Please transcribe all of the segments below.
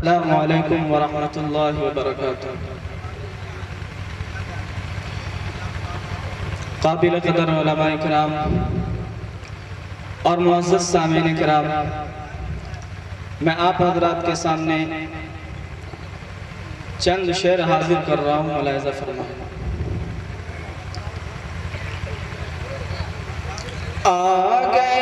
السلام علیکم ورحمۃ اللہ وبرکاتہ۔ قابل قدر علماء کرام اور معزز سامعین کرام، میں آپ حضرات کے سامنے چند شعر حاضر کر رہا ہوں، ملاحظہ فرمائیں۔ آ گئے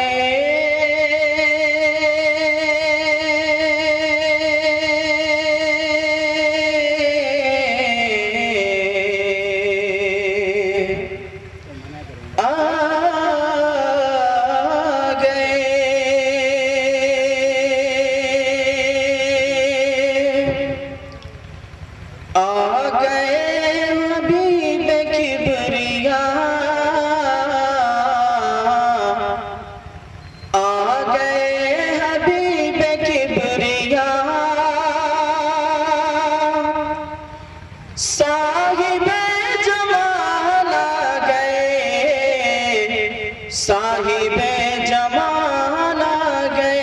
صاحب جمال آ گئے،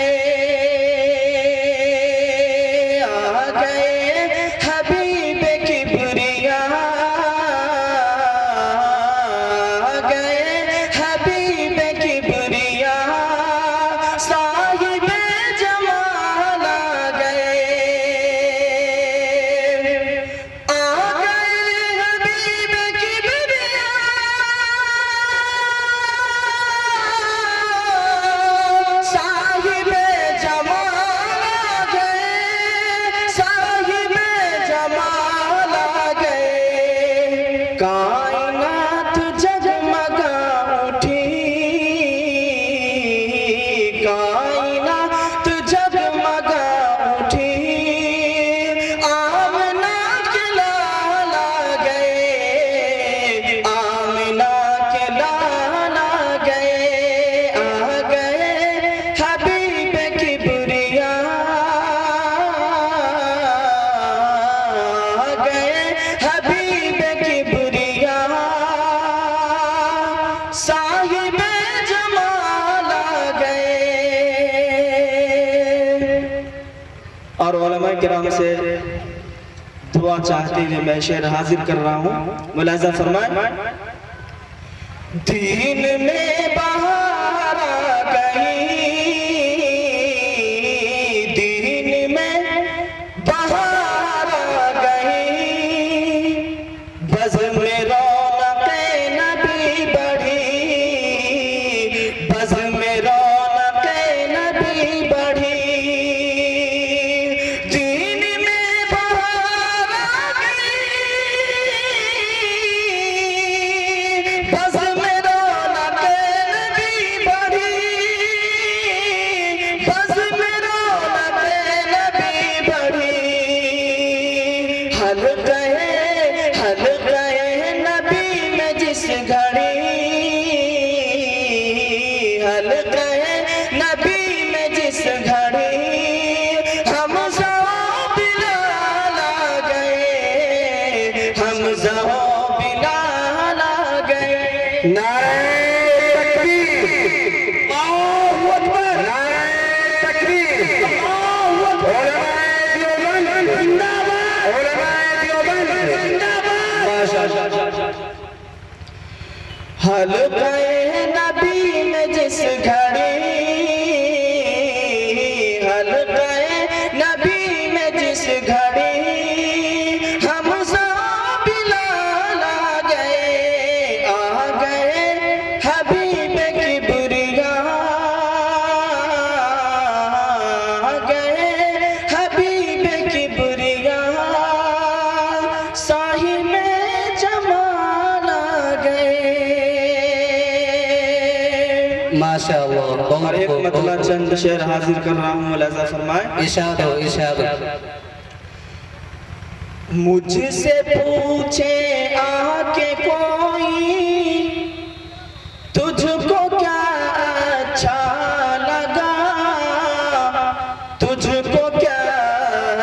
آ گئے حبیب کبریا، آ گئے حبیب کبریا، صاحب جمال آ گئے، آ گئے حبیب کبریا، کائنات جگمگا اٹھی، کائنات جگمگا اٹھی، آمنہ کے لال آ گئے، آمنہ کے لال آ گئے، آ گئے حبیب کبریا، آ گئے حبیب کبریا، صاحب جمال آ گئے۔ اور علماء کرام سے دعا چاہتے ہوئے میں شعر حاضر کر رہا ہوں، ملاحظہ فرمائیں۔ دین میں بہار آ گئی، دین میں بہار آ گئی، بزم میں رونق نبی بڑھی، بزم میں رونق نبی بڑھی، دین میں بہار آ گئی، بزم میں رونق نبی بڑھی، بزم میں رونق نبی بڑھی، حلقہ نبی میں جس گھڑی، حلقہ نبی میں جس گھڑی، حمزہ و بلال آ گئے، حمزہ و بلال آ گئے۔ نعرہ تکبیر، اللہ اکبر، نعرہ تکبیر، اللہ اکبر، علماء دیوبند زندہ باد، علماء دیوبند زندہ باد۔ حلقہ نبی میں جس گھڑی، حلقہ نبی میں جس گھڑی، حمزہ بلال آ گئے، آ گئے حبیب کبریا، آ گئے حبیب کبریا، صاحب جمال آ گئے۔ ماشاءاللہ، اور ایک مطلع چند شعر حاضر کر رہا ہوں، ملاحظہ فرمائیں۔ ارشاد ہو، ارشاد ہو۔ مجھ سے پوچھے آ کے کوئی، تجھ کو کیا اچھا لگا، تجھ کو کیا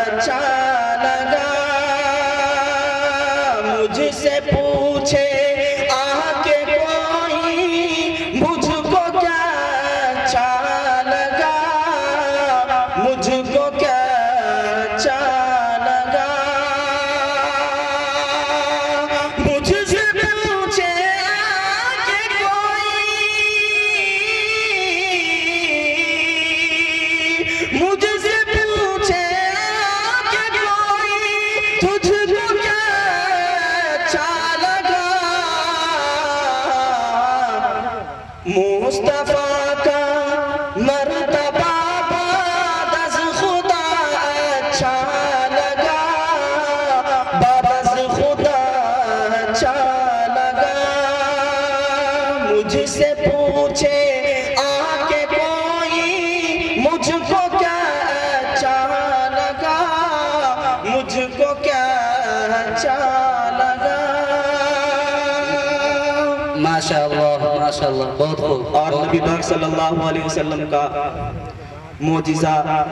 اچھا لگا، مجھ سے پوچھے آ کے کوئی، مجھ کو کیا اچھا لگا، مجھ کو کیا اچھا مصطفیٰ کا مرتبہ بعد از خدا اچھا لگا، بعد از خدا اچھا لگا۔ مجھ سے پوچھے آ کے کوئی مجھ کو کیا اچھا لگا، مجھ کو کیا اچھا لگا۔ ماشاءاللہ بہت خوب۔ اور نبی پاک صلی اللہ علیہ وسلم کا معجزہ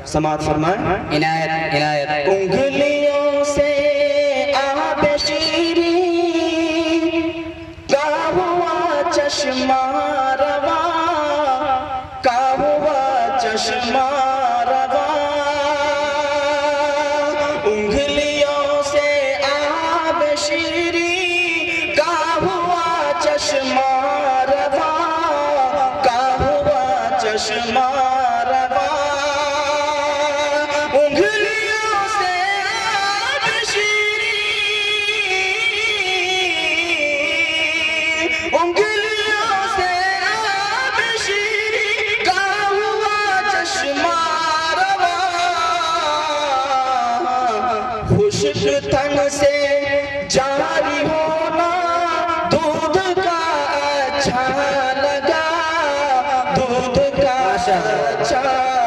سماعت فرمائیں۔ عنایت انگلیوں سے آب شیریں کا ہوا چشمہ رواں، کا ہوا چشمہ رواں۔ انگلیوں سے آب شیریں کا ہوا چشمہ رواں، کا ہوا چشمہ رواں۔ انگلیوں سے آب شیریں، انگلیوں سے آب شیریں کا ہوا چشمہ رواں۔ خشک تن سے جاری ہونا دودھ کا اچھا لگا، دودھ کا اچھا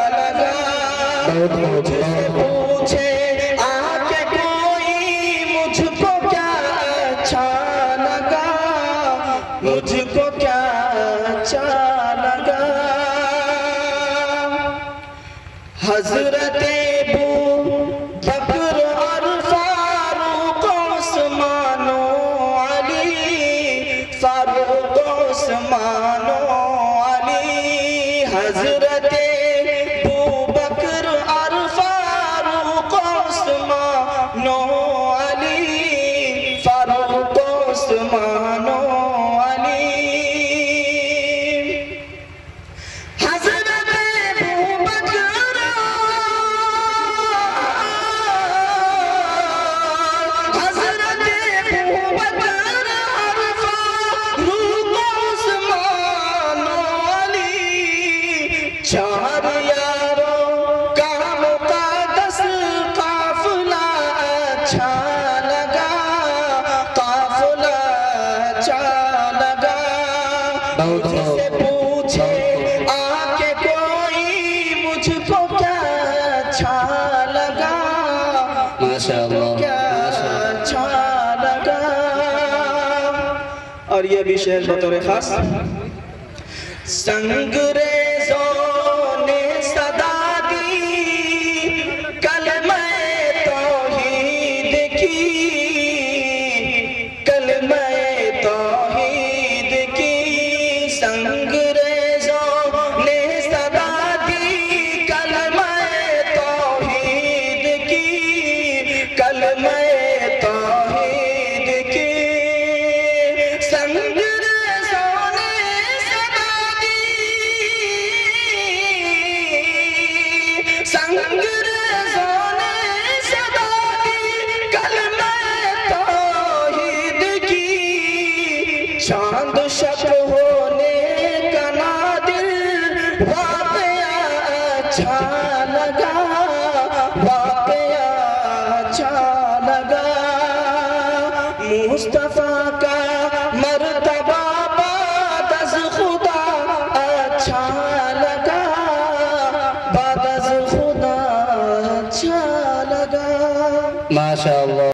لگا۔ مجھ سے پوچھے آ کے کوئی مجھ کو کیا اچھا لگا، مجھ کو کیا اچھا لگا۔ حضرت ابو بکر اور فاروق عثمان و علی، فاروق عثمان و علی۔ حضرت ابو بکر اور فاروق عثمان و علی، فاروق عثمان و علی۔ حضرت ابو بکر، حضرت ابو بکر اور فاروق عثمان و علی، چار یاروں کا مقدس قافلہ اچھا لگا، قافلہ اچھا لگا۔ مجھ سے پوچھے آ کے کوئی مجھ کو کیا اچھا لگا، ماشاءاللہ کیا اچھا لگا۔ اور یہ بھی شعر بطور خاص۔ سنگریزوں نے صدا دی کلمہ توحید کی، کلمہ توحید کی۔ سنگریزوں نے صدا دی کلمہ توحید کی، کلمہ توحید کی۔ سنگریزوں نے صدا دی، سنگریزوں نے صدا دی کلمہ توحید کی۔ چاند شب ہونے کا نادر واقعہ اچھا لگا، واقعہ اچھا لگا۔ مصطفیٰ